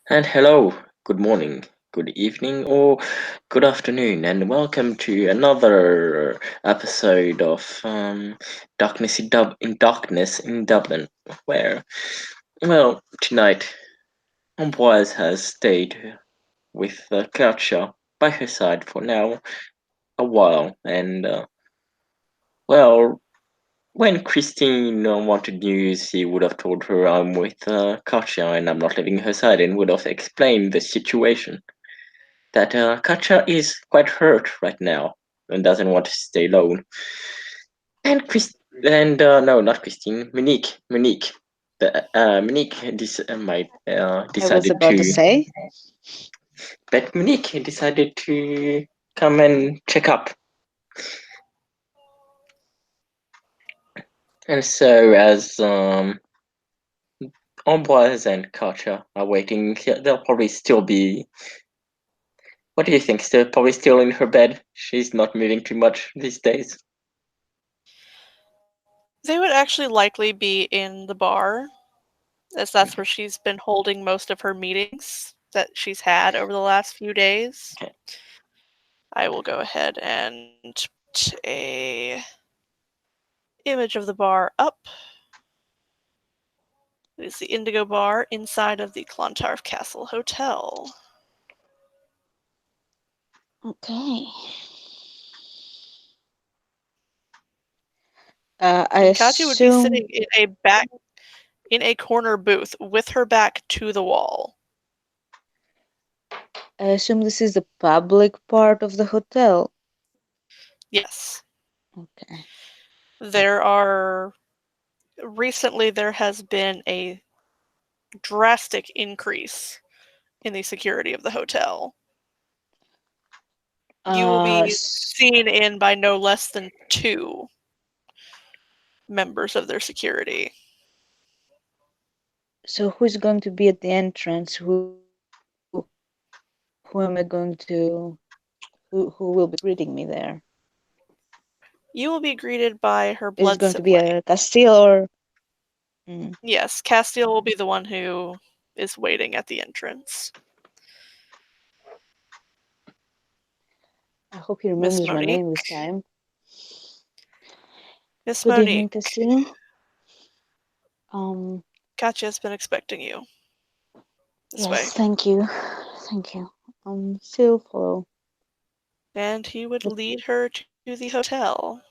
And hello, good morning, good evening, or good afternoon, and welcome to another episode of Darkness in Dublin, where, tonight Ambroise has stayed with Katja by her side for now a while, and well, when Christine wanted news, he would have told her I'm with Katja and I'm not leaving her side, and would have explained the situation. That Katja is quite hurt right now and doesn't want to stay alone. And no, not Christine, Monique. Monique might I was decided about to to, say. but Monique decided to come and check up. And so as Ambroise and Katja are waiting, they'll probably still be. What do you think? Still probably still in her bed. She's not moving too much these days. They would actually likely be in the bar, as that's where she's been holding most of her meetings that she's had over the last few days. Okay. I will go ahead and put a image of the bar up. It is the Indigo Bar inside of the Clontarf Castle Hotel. Okay. I And Katya would be assume sitting in a corner booth with her back to the wall. this is the public part of the hotel. Yes. Okay. Recently there has been a drastic increase in the security of the hotel. You will Uh, be s- seen in by no less than 2 members of their security. so who's going to be at the entrance? Who am I going to? Who will be greeting me there? You will be greeted by her Is it blood going to be sibling. a Castile or? Mm, Yes, Castiel will be the one who is waiting at the entrance. I hope he Miss remembers my name this Monique. time. Miss Good evening, Monique. Castile. Um. Katya's been expecting you. This way. Yes. Thank you. Thank you. Still follow. And he would But lead her to the hotel.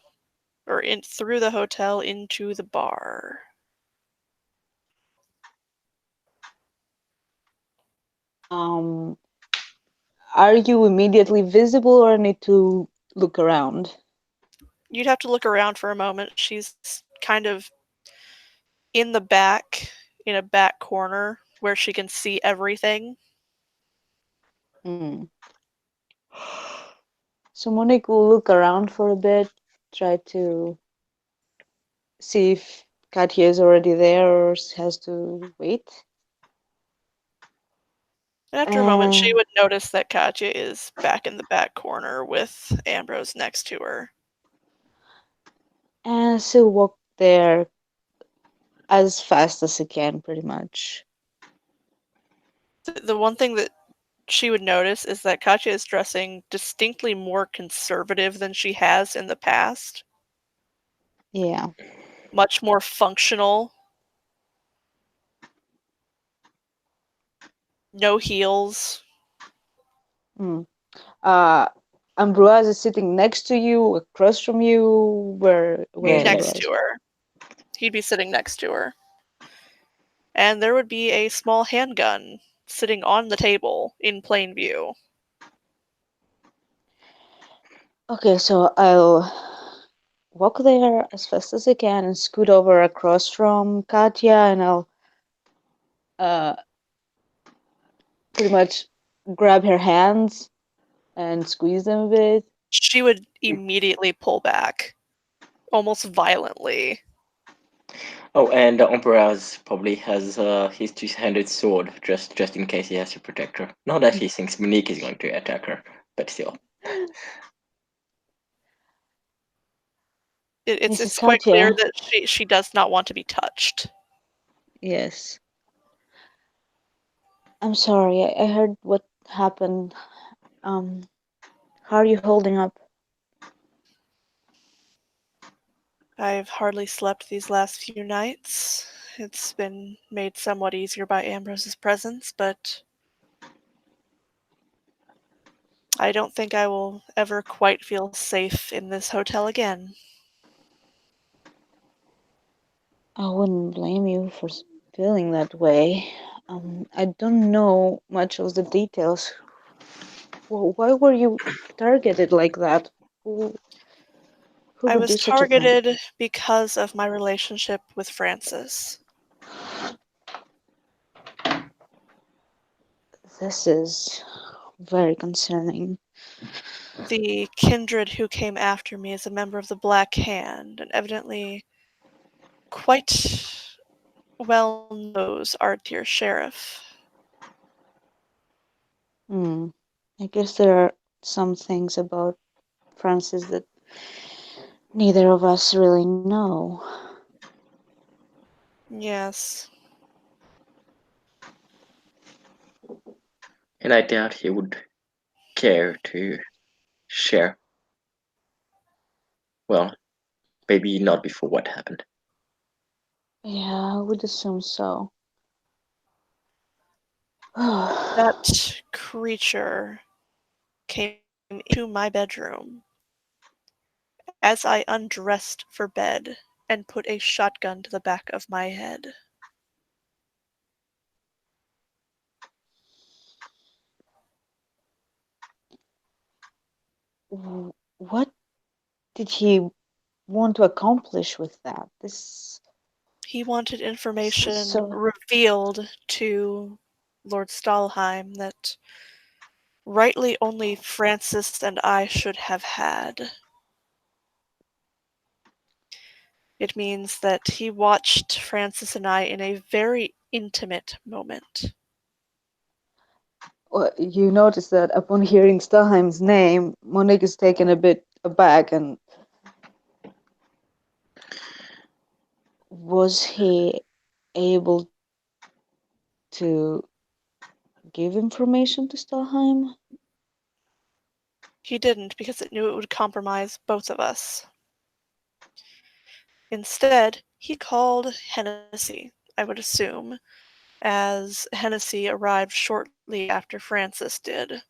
Or through the hotel into the bar. um. Are you immediately visible or need to look around? You'd have to look around for a moment. She's kind of in the back, in a back corner where she can see everything. Mm. So Monique will look around for a bit, try to see if Katya is already there or has to wait. And after a moment, she And, would notice that Katya is back in the back corner with Ambrose next to her. and she'll walk there as fast as she can, pretty much. The one thing that she would notice is that Katya is dressing distinctly more conservative than she has in the past. Yeah. Much more functional. No heels. Mm. Uh, Ambroise is sitting next to you, across from you. Where Yeah, is Next Ambroise? to her. He'd be sitting next to her. And there would be a small handgun sitting on the table in plain view. Okay, so I'll walk there as fast as I can and scoot over across from Katya, and I'll uh, pretty much grab her hands and squeeze them a bit. She would immediately pull back, almost violently. Oh, and Ambroise probably has his two-handed sword just in case he has to protect her. Not that he thinks Monique is going to attack her, but still. Mrs. It's quite clear Katya, that she does not want to be touched. yes. I'm sorry, I heard what happened. Um, how are you holding up? I've hardly slept these last few nights. It's been made somewhat easier by Ambrose's presence, but I don't think I will ever quite feel safe in this hotel again. I wouldn't blame you for feeling that way. I don't know much of the details. Why were you targeted like that? Who, who I would was do such a thing? targeted because of my relationship with Francis. This is very concerning. The kindred who came after me is a member of the Black Hand, and evidently quite well knows our dear sheriff. Hmm. I guess there are some things about Francis that neither of us really know. Yes, And I doubt he would care to share. Well, maybe not before what happened. Yeah, I would assume so. that creature came into my bedroom as I undressed for bed and put a shotgun to the back of my head. What did he want to accomplish with that? He wanted This is information so. revealed to Lord Stalheim that rightly only Francis and I should have had. It means that he watched Francis and I in a very intimate moment. Well, you notice that upon hearing Stalheim's name, Monique is taken a bit aback. And was he able to give information to Stalheim? He didn't because it knew it would compromise both of us. Instead, he called Hennessy, I would assume, as Hennessy arrived shortly after Francis did.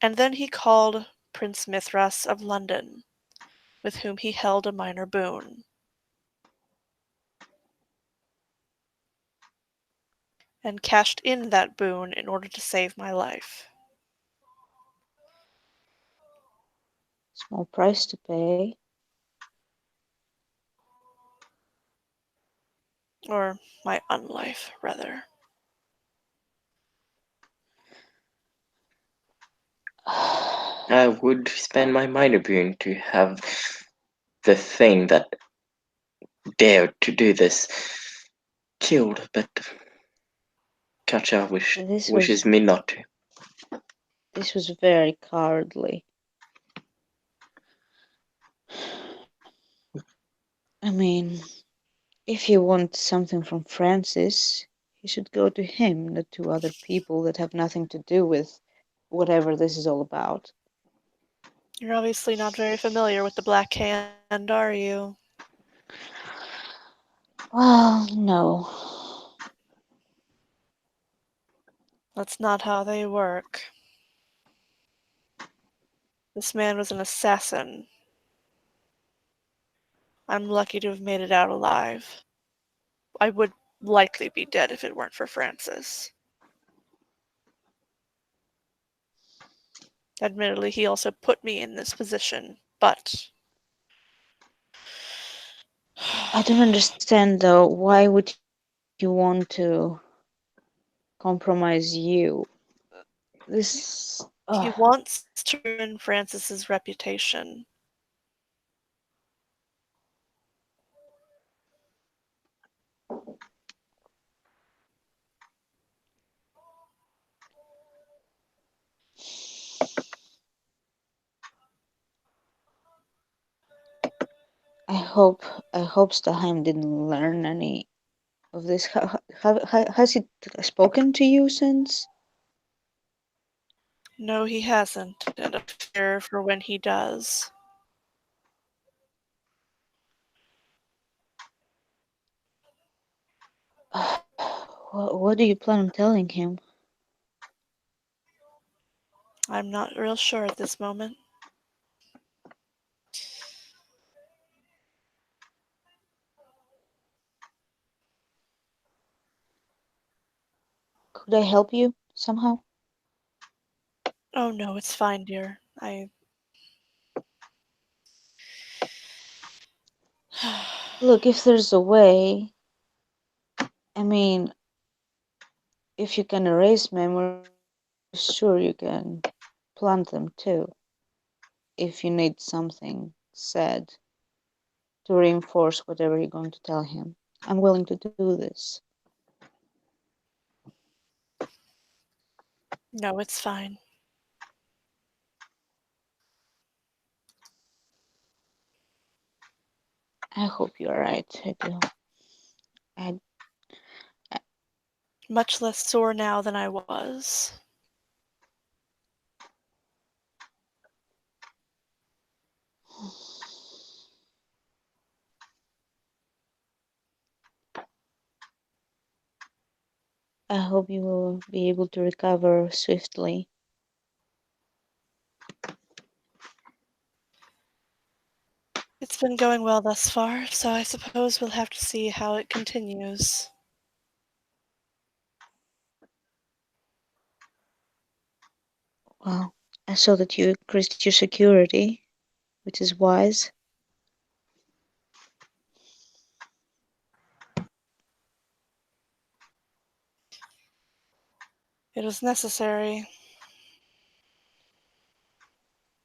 And then he called Prince Mithras of London, with whom he held a minor boon, and cashed in that boon in order to save my life. Small price to pay. Or my unlife, rather. I would spend my minor boon to have the thing that dared to do this killed, but Kacha this was wishes me not to. this was very cowardly. I mean, if you want something from Francis, you should go to him, not to other people that have nothing to do with whatever this is all about. You're obviously not very familiar with the Black Hand, are you? Well, no. That's not how they work. This man was an assassin. I'm lucky to have made it out alive. I would likely be dead if it weren't for Francis. Admittedly, he also put me in this position, but I don't understand though. Why would you want to compromise you? This. he wants to ruin Francis's reputation. I hope I hope Stalheim didn't learn any of this? Has he spoken to you since? No, he hasn't, and I fear for when he does. What do you plan on telling him? I'm not real sure at this moment. Could I help you somehow? Oh no, it's fine, dear. Look, if there's a way, I mean, if you can erase memories, sure you can plant them too. If you need something said to reinforce whatever you're going to tell him, I'm willing to do this. No, it's fine. I hope you're right. I do. I, Much less sore now than I was. I hope you will be able to recover swiftly. It's been going well thus far, so I suppose we'll have to see how it continues. Well, I saw that you increased your security, which is wise. It was necessary,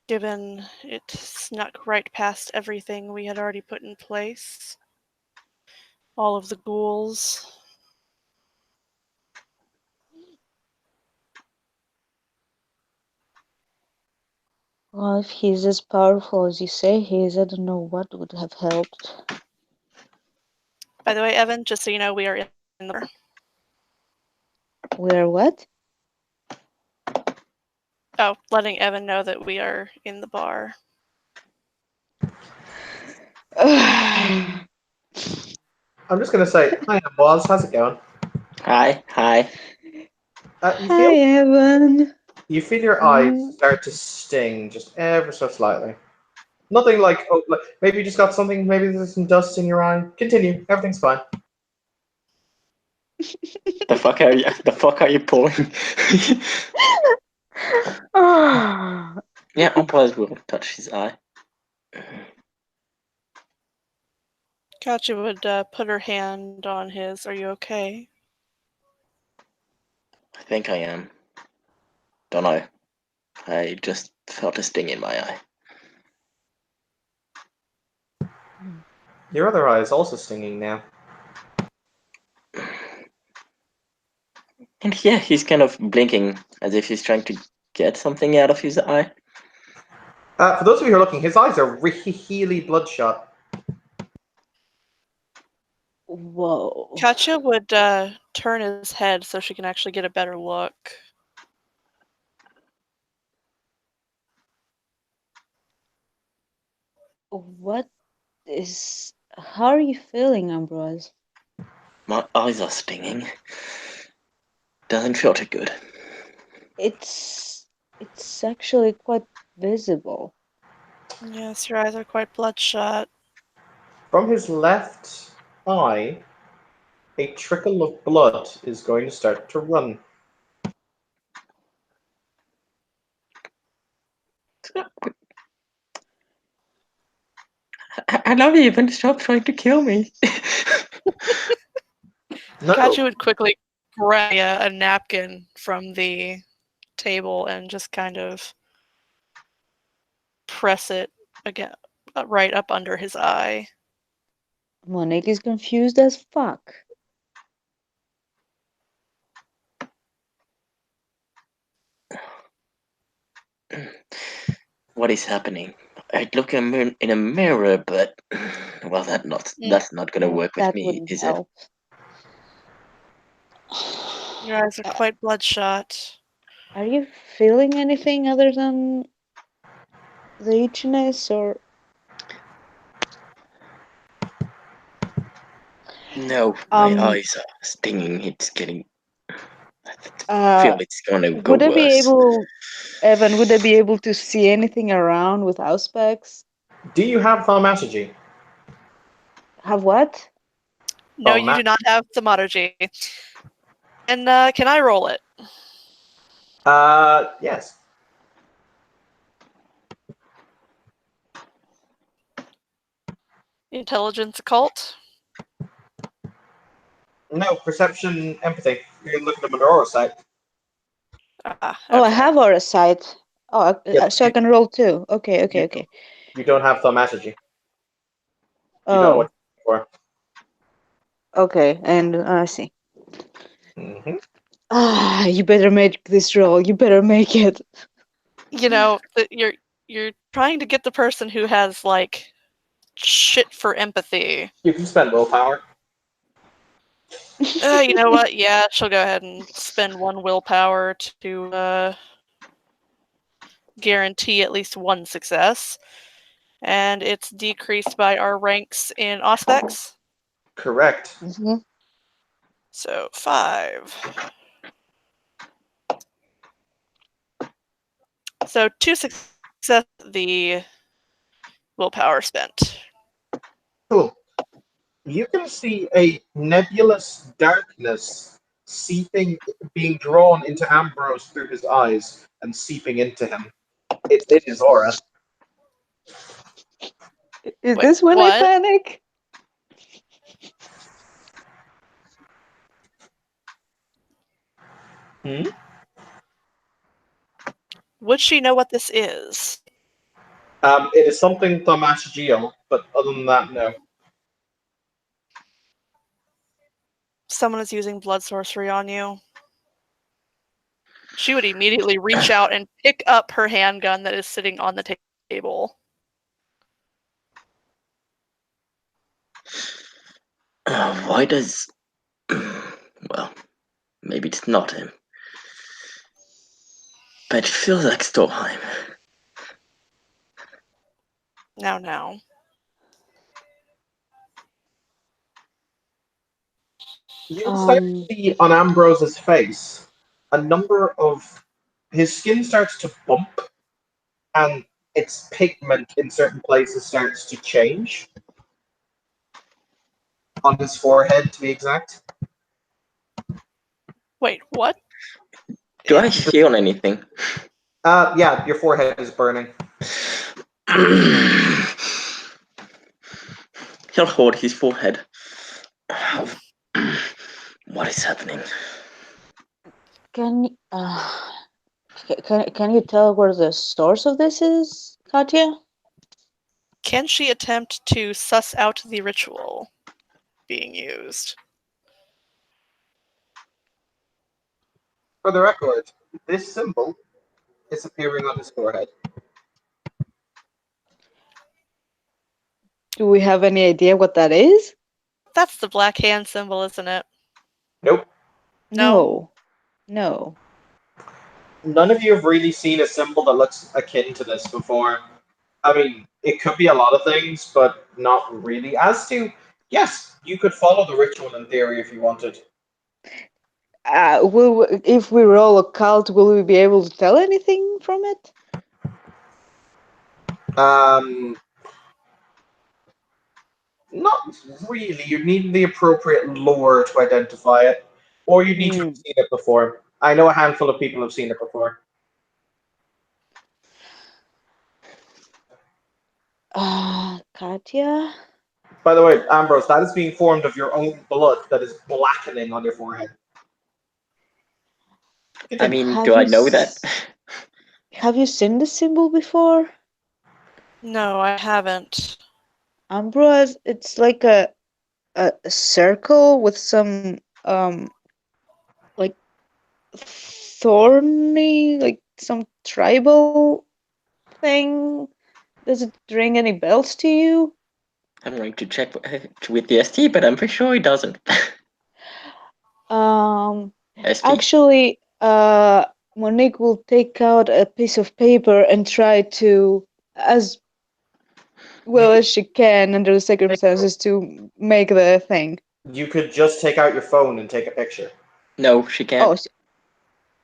given it snuck right past everything we had already put in place. All of the ghouls. Well, if he's as powerful as you say he is, I don't know what would have helped. By the way, Evan, just so you know, we are in the bar. We're what? Oh, letting Evan know that we are in the bar. I'm just gonna say, hi, Boz. How's it going? Hi, hi. You Hi, Evan. feel your eyes start to sting just ever so slightly. Nothing like, oh, like maybe you just got something. Maybe there's some dust in your eye. Continue. Everything's fine. The fuck are you? The fuck are you pulling? Yeah, Umpires will touch his eye. Katja would put her hand on his. Are you okay? I think I am. Don't know. I just felt a sting in my eye. Your other eye is also stinging now. And yeah, he's kind of blinking as if he's trying to get something out of his eye. For those of you who are looking, his eyes are really bloodshot. Whoa. Katja would turn his head so she can actually get a better look. What is. How are you feeling, Ambrose? My eyes are stinging. Doesn't feel too good. It's actually quite visible. Yes, your eyes are quite bloodshot. From his left eye, a trickle of blood is going to start to run. I love you, but stop trying to kill me. No. Katja would quickly grab a napkin from the table and just kind of press it again, right up under his eye. Monique is confused as fuck. What is happening? I'd look in a mirror, but well, that's not gonna work with That me, wouldn't is it? help. Your eyes are quite bloodshot. Are you feeling anything other than the itchiness, or No, my eyes are stinging. It's getting. I feel it's gonna go would I be worse. able, Evan? Would I be able to see anything around with Auspex? Do you have thaumaturgy? Have what? No, you do not have thaumaturgy. And can I roll it? Yes. Intelligence occult? No, perception, empathy. You can look at them under aura sight. Ah, Oh, I okay. have aura sight. Oh, Yes, so I can roll too. Okay, okay, you, okay. you don't have thaumaturgy. You don't know what Oh, you're looking okay, and I see. for. Hmm. Ah, you better make this roll. You better make it. You know, you're trying to get the person who has like shit for empathy. You can spend willpower. You know what? Yeah, she'll go ahead and spend one willpower to guarantee at least one success. And it's decreased by our ranks in Auspex. Correct. Hmm. So 5. So 2 success, the willpower spent. Cool. You can see a nebulous darkness seeping, being drawn into Ambrose through his eyes and seeping into him. It's in his aura. Is Wait, this when I what? panic? Hmm? Would she know what this is? It is something thaumaturgical, but other than that, no. Someone is using blood sorcery on you. She would immediately reach out and pick up her handgun that is sitting on the table. Why does. Well, maybe it's not him. But it feels like Storheim. Now. You start to see on Ambrose's face a number of his skin starts to bump and its pigment in certain places starts to change. On his forehead, to be exact. Wait, what? Do I feel anything? Yeah, your forehead is burning. He'll hold his forehead. What is happening? Can can you tell where the source of this is, Katya? Can she attempt to suss out the ritual being used? For the record, this symbol is appearing on his forehead. Do we have any idea what that is? That's the black hand symbol, isn't it? Nope. No? No. None of you have really seen a symbol that looks akin to this before. I mean, it could be a lot of things, but not really. As to, yes, you could follow the ritual in theory if you wanted. If we roll a cult, will we be able to tell anything from it? Not really. You need the appropriate lore to identify it, or you need to have seen it before. I know a handful of people have seen it before. Katya? By the way, Ambrose, that is being formed of your own blood that is blackening on your forehead. I Continue. mean, do I know that? Have you seen the symbol before? No, I haven't. Ambroise, it's like a circle with some like thorny, like some tribal thing. Does it ring any bells to you? I'm going to check with the ST, but I'm pretty sure it doesn't. SP? Actually, Monique will take out a piece of paper and try to, as You well as she can under the circumstances, to make the thing. you could just take out your phone and take a picture. No, she Oh, can't.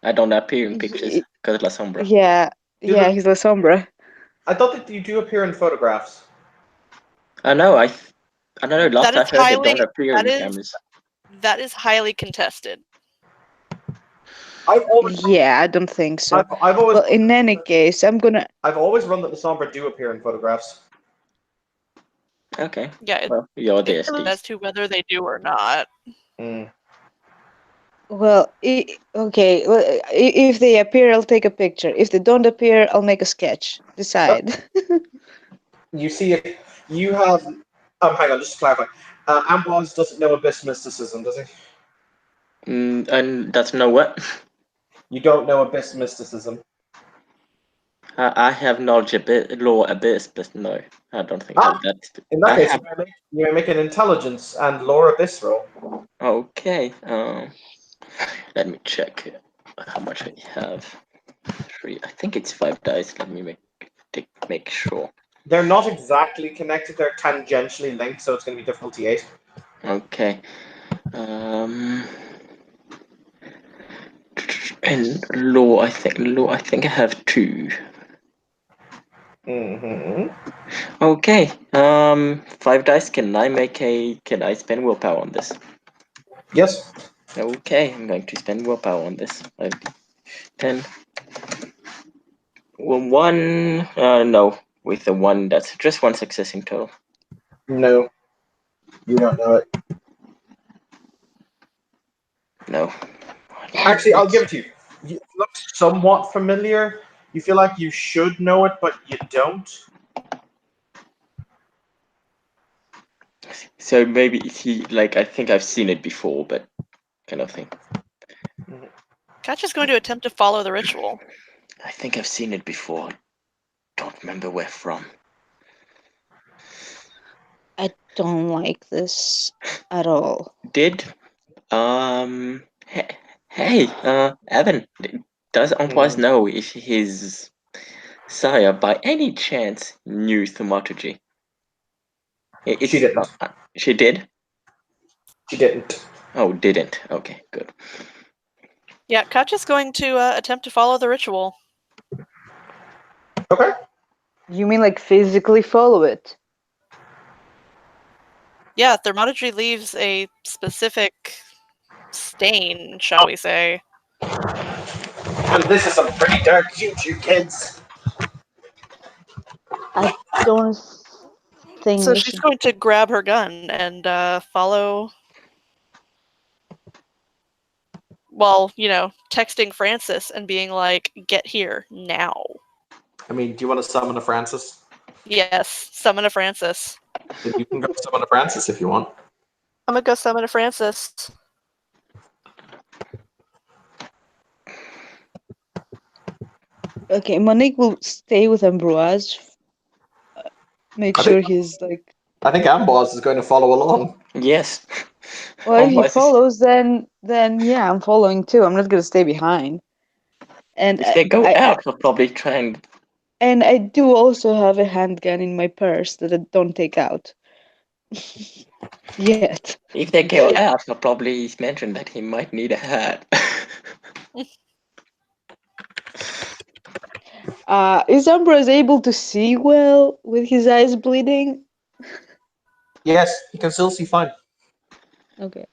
I don't appear in pictures y- because La Sombra. yeah, Do yeah, the- he's La Sombra. I thought that you do appear in photographs. I know. I don't know. Last That I is heard, they don't highly appear that in is cameras. that is highly contested. I've always Yeah, I don't think so. I've always Well, in any case, I've always run that the Sombra do appear in photographs. Okay. Yeah, Well, you're the it's SD. as to whether they do or not. Mm. well, okay. Well, if they appear, I'll take a picture. If they don't appear, I'll make a sketch. Decide. You see, if you have, hang on, just to clarify, Ambrose doesn't know abyss mysticism, does he? And that's no what? You don't know abyss mysticism. I have knowledge a bit, law abyss, but no, I don't think I have Ah, that. in that I case, have. you may make an intelligence and lore abyss roll. Okay. Let me check how much I have. 3. I think it's 5 dice. Let me make sure. They're not exactly connected; they're tangentially linked, so it's going to be difficulty 8. Okay. Um. And law. I think I have 2. Mm-hmm. Okay. 5 dice. Can I spend willpower on this? Yes. Okay, I'm going to spend willpower on this. 10. Well, 1. No. With the 1, that's just 1 success in total. No, you don't know it. No. Actually, I'll give it to you. It looks somewhat familiar. You feel like you should know it, but you don't. So maybe I think I've seen it before, but kind of thing. Katja's going to attempt to follow the ritual. I think I've seen it before. Don't remember where from. I don't like this at all. Did hey, Evan, does Ambroise know if his sire by any chance knew thaumaturgy? She didn't. She did? She didn't. Oh, didn't. Okay, good. Yeah, Katja's going to attempt to follow the ritual. Okay. You mean like physically follow it? Yeah, thermometry leaves a specific stain, shall we say. And this is some pretty dark future, kids. I don't think So we she's should. going to grab her gun and follow. Well, texting Francis and being like, "Get here now." I mean, do you want to summon a Francis? Yes, summon a Francis. Then you can go summon a Francis if you want. I'm gonna go summon a Francis. Okay, Monique will stay with Ambroise. Make I sure think he's like. I think Amboss is going to follow along. Yes. Well, if he Ambroise follows, then yeah, I'm following too. I'm not gonna stay behind. And if they go out, I'll probably try and I do also have a handgun in my purse that I don't take out yet. If they go Yeah. out, I'll probably mention that he might need a hat. Is Ambrose able to see well with his eyes bleeding? Yes, he can still see fine. Okay.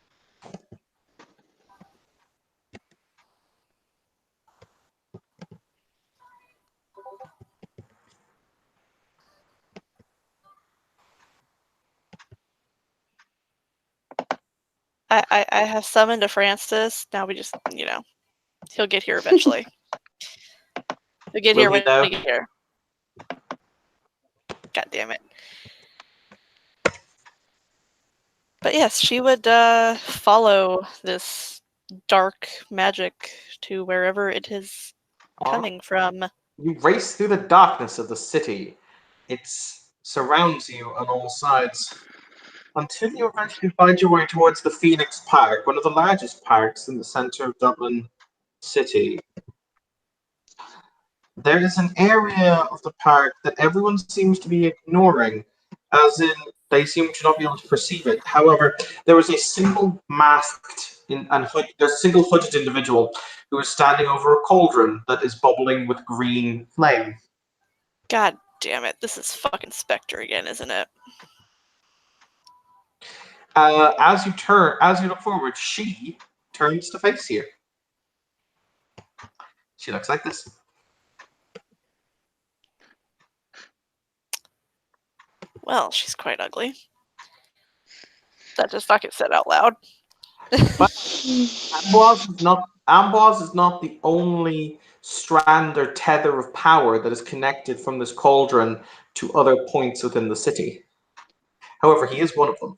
I have summoned a Francis. Now we just, he'll get here eventually. He'll get Will here he when now? he get here. God damn it. But yes, she would follow this dark magic to wherever it is coming from. You race through the darkness of the city. It surrounds you on all sides. until you eventually find your way towards the Phoenix Park, one of the largest parks in the centre of Dublin City. There is an area of the park that everyone seems to be ignoring, as in they seem to not be able to perceive it. However, there is a single masked there's a single hooded individual who is standing over a cauldron that is bubbling with green flame. God damn it. This is fucking Spectre again, isn't it? As you look forward, she turns to face you. She looks like this. Well, she's quite ugly. That just fucking said out loud. But Amboise is not the only strand or tether of power that is connected from this cauldron to other points within the city. However, he is one of them.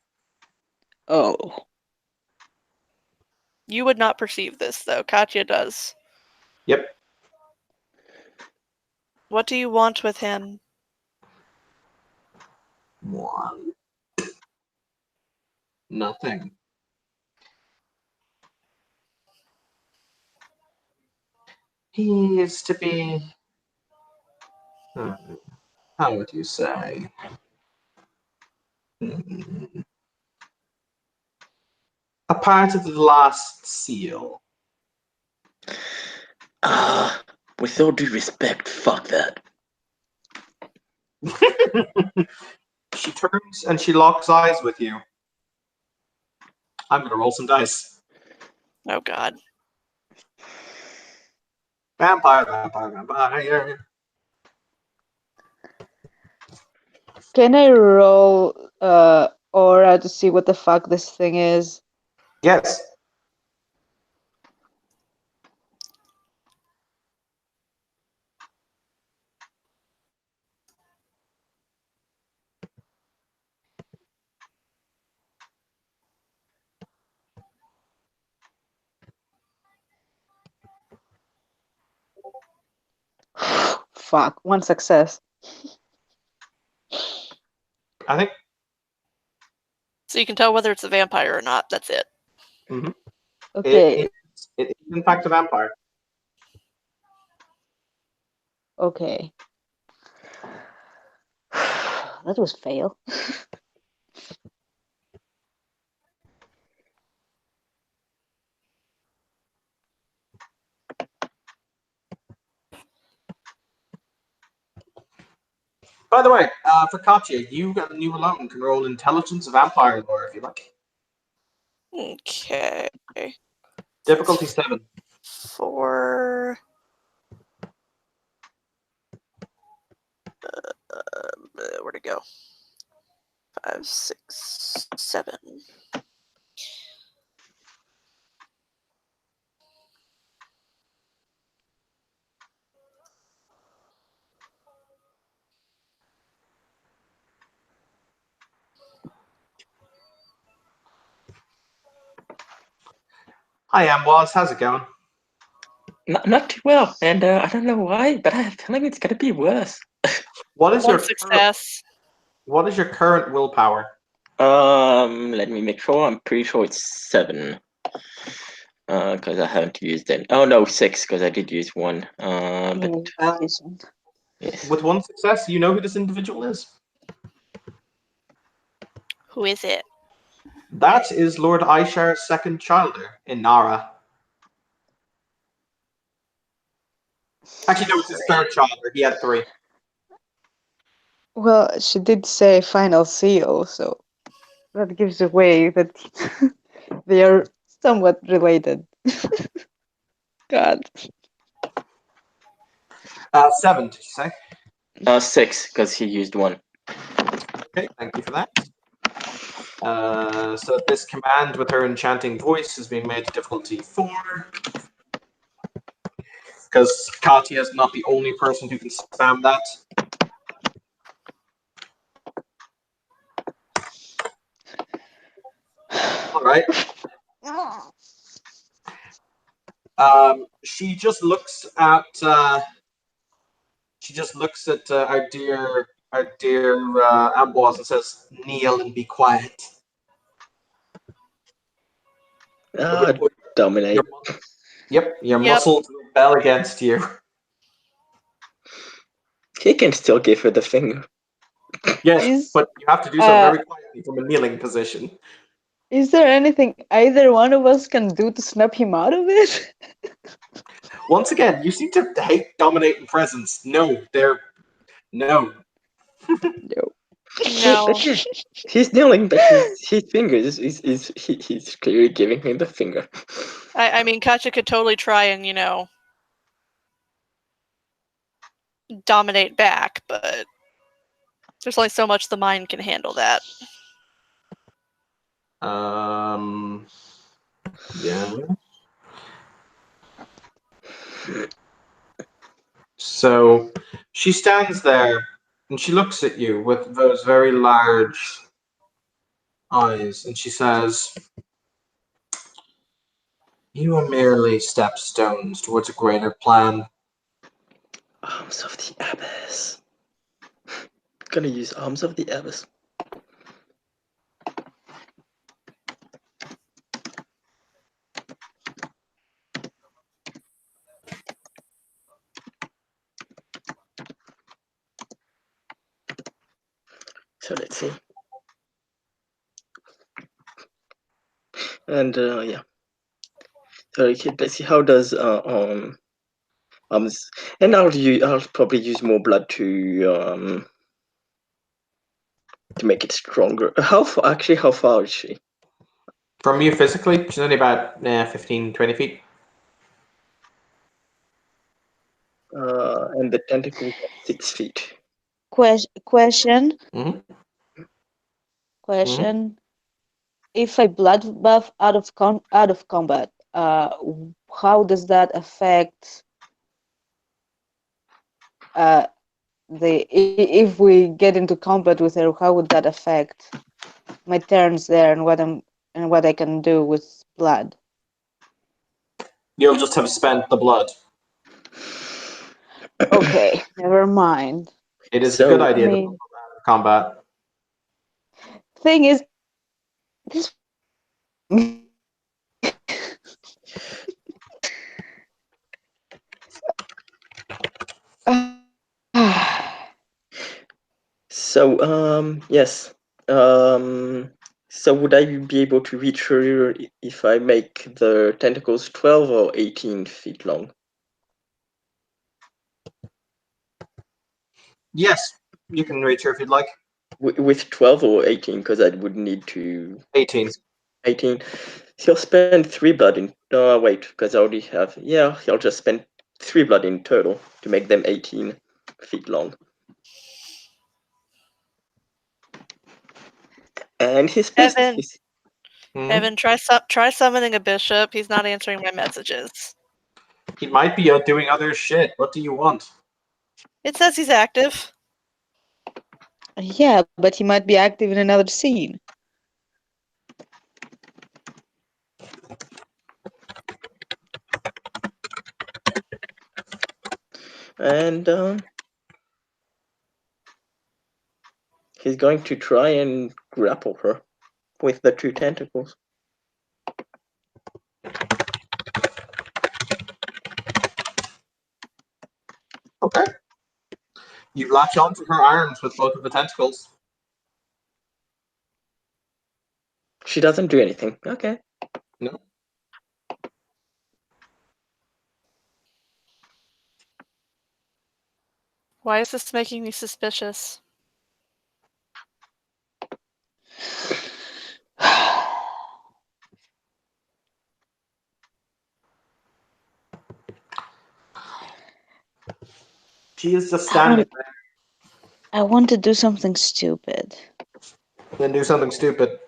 Oh. You would not perceive this, though. Katya does. Yep. What do you want with him? One. Nothing. He is to be. How would you say? A part of the last seal. With all due respect, fuck that. She turns and she locks eyes with you. I'm gonna roll some dice. Oh, God. Vampire, vampire, vampire. Can I roll aura to see what the fuck this thing is? Yes. Fuck, one success. I think. So you can tell whether it's a vampire or not. That's it. Mm-hmm. Okay. It is in fact a vampire. Okay. That was fail. By the way, for Katya, you alone can roll intelligence vampire lore if you like. Okay. Difficulty 7. 4. Where'd it go? 5, 6, 7. Hi, Amwaz. How's it going? Not too well, and I don't know why, but I feel like it's gonna be worse. What is One success. What is your current willpower? Let me make sure. I'm pretty sure it's 7. Because I haven't used it. Oh no, 6 because I did use one. But This one. yes. With one success, you know who this individual is. Who is it? That is Lord Aishar's second childer in Nara. Actually, no, it's his third childer. He had 3. Well, she did say final seal, so that gives away that they are somewhat related. God. 7, did you say? 6 because he used one. Okay, thank you for that. So this command with her enchanting voice is being made to difficulty 4. Because Katya is not the only person who can spam that. Alright. She just looks at our dear Amboise and says, "Kneel and be quiet." Dominate. Your, yep, your Yep. muscles rebel against you. He can still give her the finger. Yes, Is but you have to do so very quietly from a kneeling position. is there anything either one of us can do to snap him out of it? Once again, you seem to hate dominating presence. No, they're no. No. No. Yeah, he's kneeling, but his fingers he's clearly giving him the finger. I mean, Katya could totally try and, dominate back, but there's only so much the mind can handle that. Yeah. So she stands there and she looks at you with those very large eyes and she says, "You are merely stepstones towards a greater plan." Arms of the Abyss. Gonna use Arms of the Abyss. So let's see. And yeah. So okay, let's see how does and I'll probably use more blood to make it stronger. How far is she? From you physically, she's only about 15, 20 feet. And the tentacles are 6 feet. Question. Mm-hmm. Question. If I blood buff out of combat, how does that affect if we get into combat with her? How would that affect my turns there and what I can do with blood? You'll just have spent the blood. Okay, never mind. It is a So good I idea to mean, combat. thing is, this. So yes. So would I be able to reach her if I make the tentacles 12 or 18 feet long? Yes, you can reach her if you'd like. With 12 or 18, because I would need to 18. 18. He'll spend 3 blood in. Wait, because I already have. Yeah, he'll just spend 3 blood in total to make them 18 feet long. And his best. Evan, Mhm. Evan, try summoning a bishop. He's not answering my messages. He might be doing other shit. What do you want? It says he's active. Yeah, but he might be active in another scene. And he's going to try and grapple her with the 2 tentacles. Okay. You latch onto her arms with both of the tentacles. She doesn't do anything. Okay. No. Why is this making me suspicious? She is just standing there. I want to do something stupid. Then do something stupid.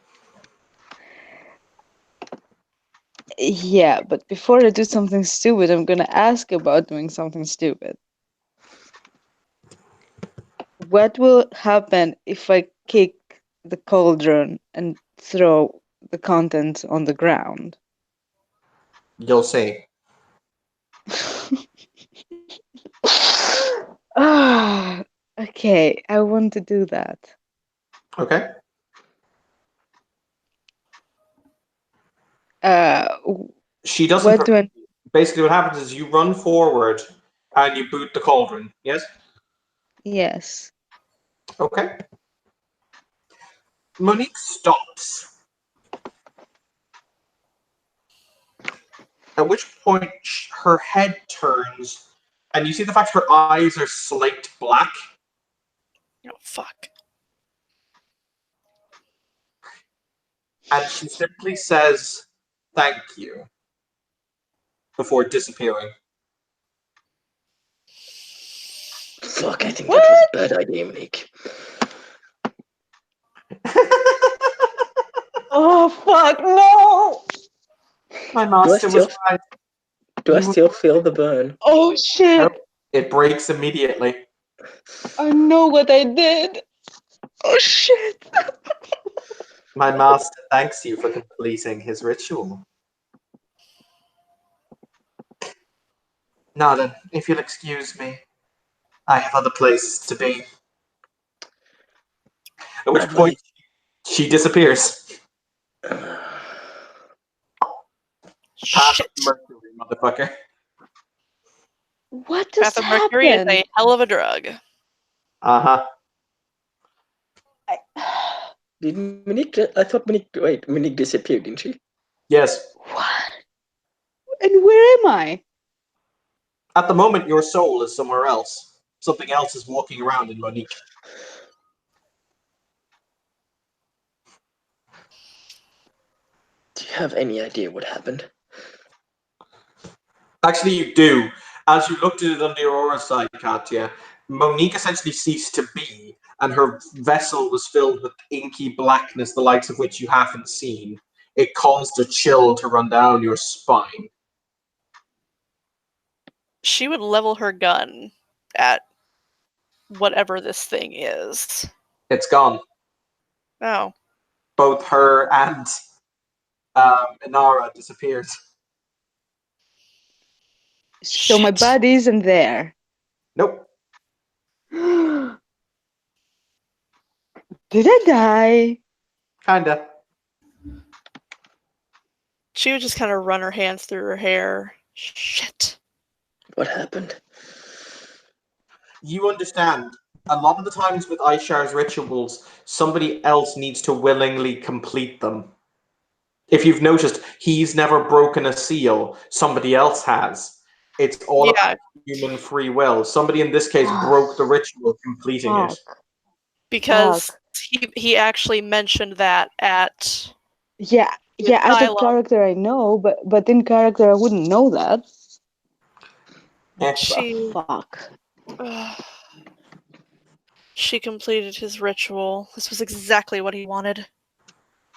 Yeah, but before I do something stupid, I'm gonna ask about doing something stupid. What will happen if I kick the cauldron and throw the contents on the ground? You'll see. Ah, okay, I want to do that. Okay. She doesn't. What do I? Basically, what happens is you run forward and you boot the cauldron. Yes. Yes. Okay. Monique stops. At which point her head turns, and you see the fact her eyes are slate black. Oh, fuck. And she simply says, "Thank you," before disappearing. Fuck, I think What? that was a bad idea, Monique. Oh fuck no! My Do I master was still right. do I You still feel the burn? Oh shit! Nope. It breaks immediately. I know what I did. Oh shit! My master thanks you for completing his ritual. Now then, if you'll excuse me, I have other places to be. At which I'd point really. she disappears. Path of Shit. Mercury, motherfucker. What Path just of Mercury is happened? a hell of a drug. Uh-huh. I... Did Monique? I thought Monique. Wait, Monique disappeared, didn't she? Yes. What? And where am I? At the moment, your soul is somewhere else. Something else is walking around in Monique. Do you have any idea what happened? Actually, you do. As you looked at it under your aura side, Katya, Monique essentially ceased to be, and her vessel was filled with inky blackness, the likes of which you haven't seen. It caused a chill to run down your spine. She would level her gun at whatever this thing is. It's gone. Oh. Both her and Inara disappeared. So my Shit. body isn't there. Nope. Did I die? Kinda. She would just kind of run her hands through her hair. Shit. What happened? You understand. A lot of the times with Aishar's rituals, somebody else needs to willingly complete them. If you've noticed, he's never broken a seal. Somebody else has. It's all Yeah, about human free will. Somebody in this case Oh, broke the ritual, completing it. fuck. because Fuck. he actually mentioned that at Yeah, the yeah, as a asylum. character I know, but in character I wouldn't know that. Eh. She Fuck. she completed his ritual. This was exactly what he wanted.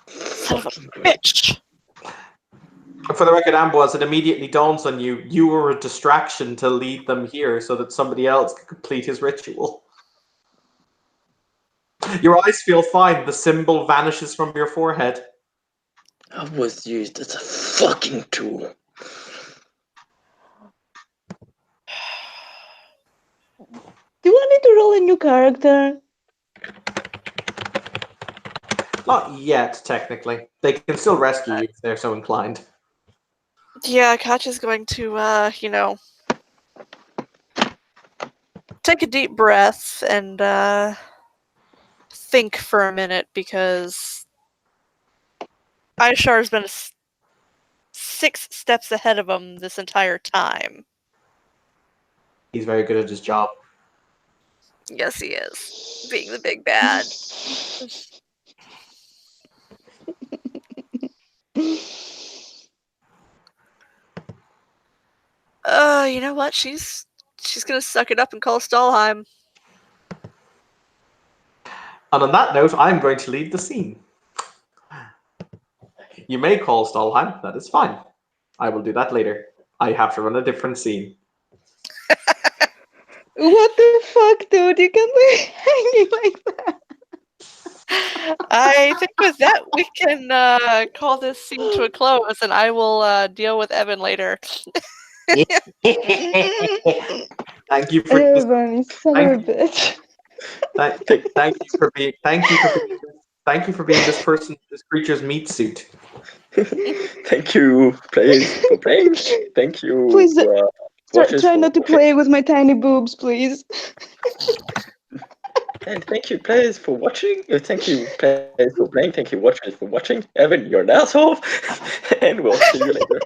Son of a Fucking great. bitch. For the record, Amboise, it immediately dawns on you, you were a distraction to lead them here so that somebody else could complete his ritual. Your eyes feel fine. The symbol vanishes from your forehead. I was used as a fucking tool. Do I need to roll a new character? Not yet, technically. They can still rescue you if they're so inclined. Yeah, Katya's going to, take a deep breath and, think for a minute because Aishar's been 6 steps ahead of him this entire time. He's very good at his job. Yes, he is. Being the big bad. You know what? She's gonna suck it up and call Stalheim. And on that note, I'm going to leave the scene. You may call Stalheim, that is fine. I will do that later. I have to run a different scene. What the fuck, dude? You can't be hanging like that. I think with that we can call this scene to a close, and I will deal with Evan later. Thank you for this. Evan, you son of a Thank you. bitch. Thank you for being this creature's meat suit. Thank you, players, for playing. Thank you, Please watchers, try for not to watching. play with my tiny boobs, please. And thank you, players, for watching. Thank you, players, for playing. Thank you, watchers, for watching. Evan, you're an asshole. And we'll see you later.